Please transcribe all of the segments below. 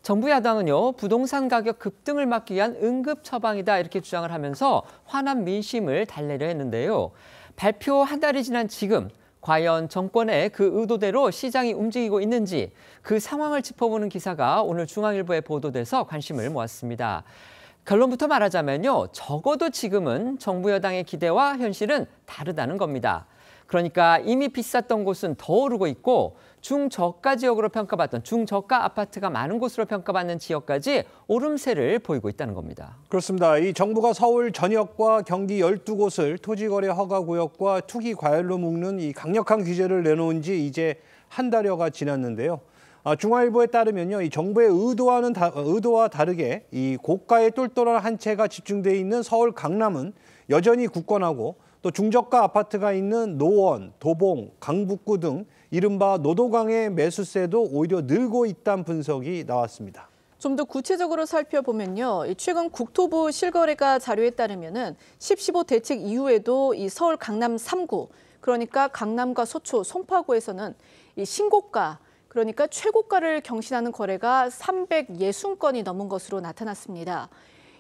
정부 야당은요, 부동산 가격 급등을 막기 위한 응급 처방이다 이렇게 주장을 하면서 화난 민심을 달래려 했는데요. 발표 한 달이 지난 지금 과연 정권의 그 의도대로 시장이 움직이고 있는지 그 상황을 짚어보는 기사가 오늘 중앙일보에 보도돼서 관심을 모았습니다. 결론부터 말하자면요, 적어도 지금은 정부 여당의 기대와 현실은 다르다는 겁니다. 그러니까 이미 비쌌던 곳은 더 오르고 있고 중저가 지역으로 평가받던 중저가 아파트가 많은 곳으로 평가받는 지역까지 오름세를 보이고 있다는 겁니다. 그렇습니다. 이 정부가 서울 전역과 경기 12곳을 토지거래 허가구역과 투기과열로 묶는 이 강력한 규제를 내놓은 지 이제 한 달여가 지났는데요. 중앙일보에 따르면요, 이 정부의 의도와 다르게 이 고가의 똘똘한 한 채가 집중돼 있는 서울 강남은 여전히 굳건하고 또 중저가 아파트가 있는 노원, 도봉, 강북구 등 이른바 노도강의 매수세도 오히려 늘고 있다는 분석이 나왔습니다. 좀 더 구체적으로 살펴보면요, 최근 국토부 실거래가 자료에 따르면은 10.15 대책 이후에도 이 서울 강남 3구, 그러니까 강남과 서초, 송파구에서는 이 신고가, 그러니까 최고가를 경신하는 거래가 360건이 넘은 것으로 나타났습니다.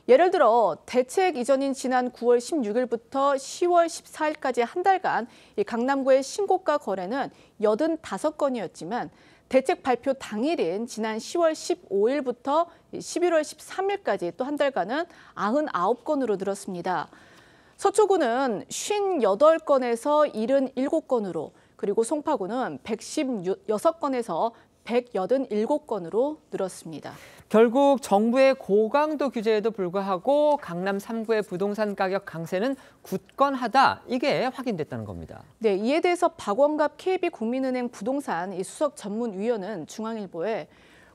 예를 들어 대책 이전인 지난 9월 16일부터 10월 14일까지 한 달간 이 강남구의 신고가 거래는 85건이었지만 대책 발표 당일인 지난 10월 15일부터 11월 13일까지 또 한 달간은 99건으로 늘었습니다. 서초구는 58건에서 77건으로, 그리고 송파구는 116건에서 187건으로 늘었습니다. 결국 정부의 고강도 규제에도 불구하고 강남 3구의 부동산 가격 강세는 굳건하다, 이게 확인됐다는 겁니다. 네, 이에 대해서 박원갑 KB국민은행 부동산 수석 전문위원은 중앙일보에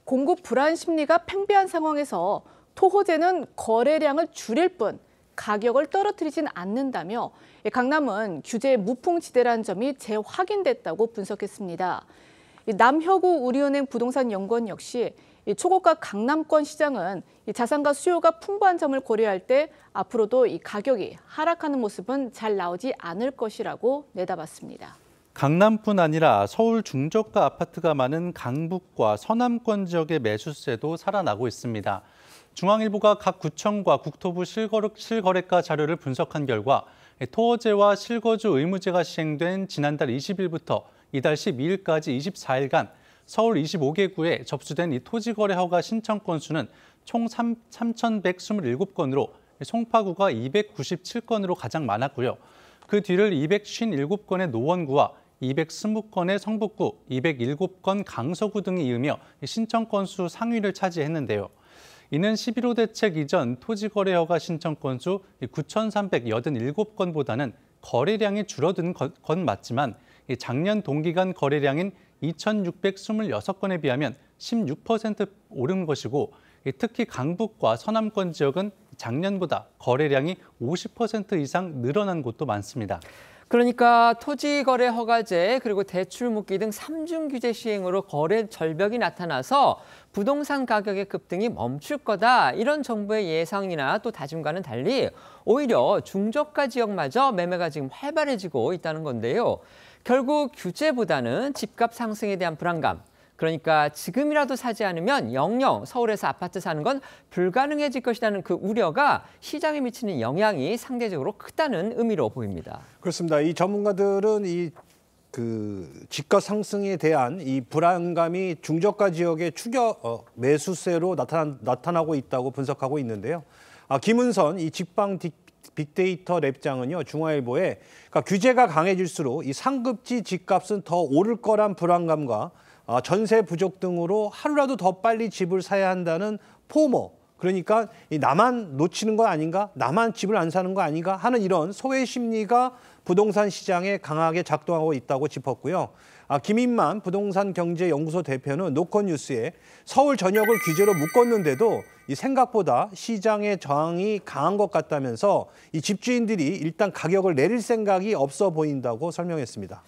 공급 불안 심리가 팽배한 상황에서 토호제는 거래량을 줄일 뿐 가격을 떨어뜨리진 않는다며 강남은 규제 무풍지대라는 점이 재확인됐다고 분석했습니다. 남혁우 우리은행 부동산연구원 역시 초고가 강남권 시장은 자산가 수요가 풍부한 점을 고려할 때 앞으로도 이 가격이 하락하는 모습은 잘 나오지 않을 것이라고 내다봤습니다. 강남뿐 아니라 서울 중저가 아파트가 많은 강북과 서남권 지역의 매수세도 살아나고 있습니다. 중앙일보가 각 구청과 국토부 실거래가 자료를 분석한 결과 토어제와 실거주 의무제가 시행된 지난달 20일부터 이달 12일까지 24일간 서울 25개 구에 접수된 이 토지거래 허가 신청 건수는 총 3,127건으로 송파구가 297건으로 가장 많았고요. 그 뒤를 257건의 노원구와 220건의 성북구, 207건 강서구 등이 이으며 신청 건수 상위를 차지했는데요. 이는 11호 대책 이전 토지거래 허가 신청 건수 9,387건보다는 거래량이 줄어든 건 맞지만 작년 동기간 거래량인 2,626건에 비하면 16% 오른 것이고, 특히 강북과 서남권 지역은 작년보다 거래량이 50% 이상 늘어난 곳도 많습니다. 그러니까 토지거래 허가제 그리고 대출 묶기 등 3중 규제 시행으로 거래 절벽이 나타나서 부동산 가격의 급등이 멈출 거다, 이런 정부의 예상이나 또 다짐과는 달리 오히려 중저가 지역마저 매매가 지금 활발해지고 있다는 건데요. 결국 규제보다는 집값 상승에 대한 불안감, 그러니까 지금이라도 사지 않으면 영영 서울에서 아파트 사는 건 불가능해질 것이라는 그 우려가 시장에 미치는 영향이 상대적으로 크다는 의미로 보입니다. 그렇습니다. 이 전문가들은 집값 상승에 대한 이 불안감이 중저가 지역의 매수세로 나타나고 있다고 분석하고 있는데요. 김은선 이 직방 빅데이터 랩장은요, 중앙일보에 규제가 강해질수록 이 상급지 집값은 더 오를 거란 불안감과 전세 부족 등으로 하루라도 더 빨리 집을 사야 한다는 포모, 그러니까 나만 놓치는 거 아닌가, 나만 집을 안 사는 거 아닌가 하는 이런 소외 심리가 부동산 시장에 강하게 작동하고 있다고 짚었고요. 김인만 부동산경제연구소 대표는 노컷뉴스에 서울 전역을 규제로 묶었는데도 이 생각보다 시장의 저항이 강한 것 같다면서 이 집주인들이 일단 가격을 내릴 생각이 없어 보인다고 설명했습니다.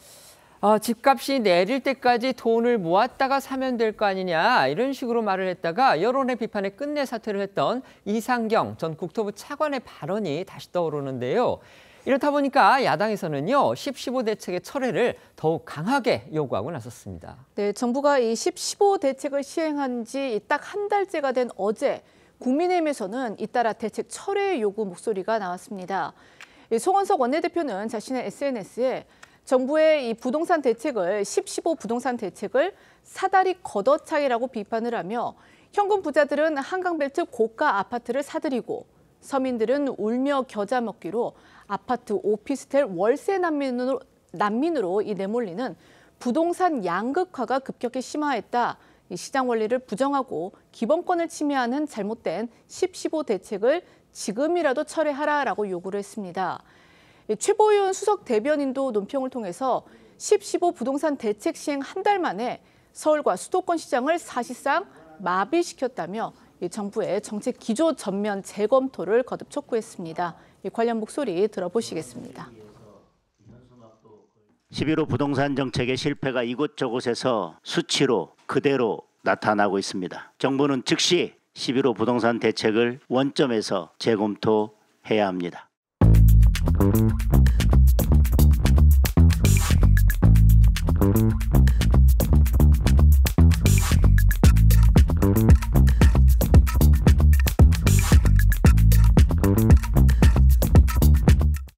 집값이 내릴 때까지 돈을 모았다가 사면 될 거 아니냐, 이런 식으로 말을 했다가 여론의 비판에 끝내 사퇴를 했던 이상경 전 국토부 차관의 발언이 다시 떠오르는데요. 이렇다 보니까 야당에서는요, 10.15 대책의 철회를 더욱 강하게 요구하고 나섰습니다. 네, 정부가 이 10.15 대책을 시행한 지 딱 한 달째가 된 어제 국민의힘에서는 잇따라 대책 철회 요구 목소리가 나왔습니다. 송원석 원내대표는 자신의 SNS에 정부의 이 부동산 대책을 10.15 부동산 대책을 사다리 걷어차기라고 비판을 하며 현금 부자들은 한강벨트 고가 아파트를 사들이고 서민들은 울며 겨자 먹기로 아파트 오피스텔 월세 난민으로 내몰리는 부동산 양극화가 급격히 심화했다. 이 시장 원리를 부정하고 기본권을 침해하는 잘못된 10.15 대책을 지금이라도 철회하라라고 요구를 했습니다. 최보윤 수석 대변인도 논평을 통해서 10.15 부동산 대책 시행 한 달 만에 서울과 수도권 시장을 사실상 마비시켰다며 정부의 정책 기조 전면 재검토를 거듭 촉구했습니다. 관련 목소리 들어보시겠습니다. 11.15 부동산 정책의 실패가 이곳저곳에서 수치로 그대로 나타나고 있습니다. 정부는 즉시 11.15 부동산 대책을 원점에서 재검토해야 합니다.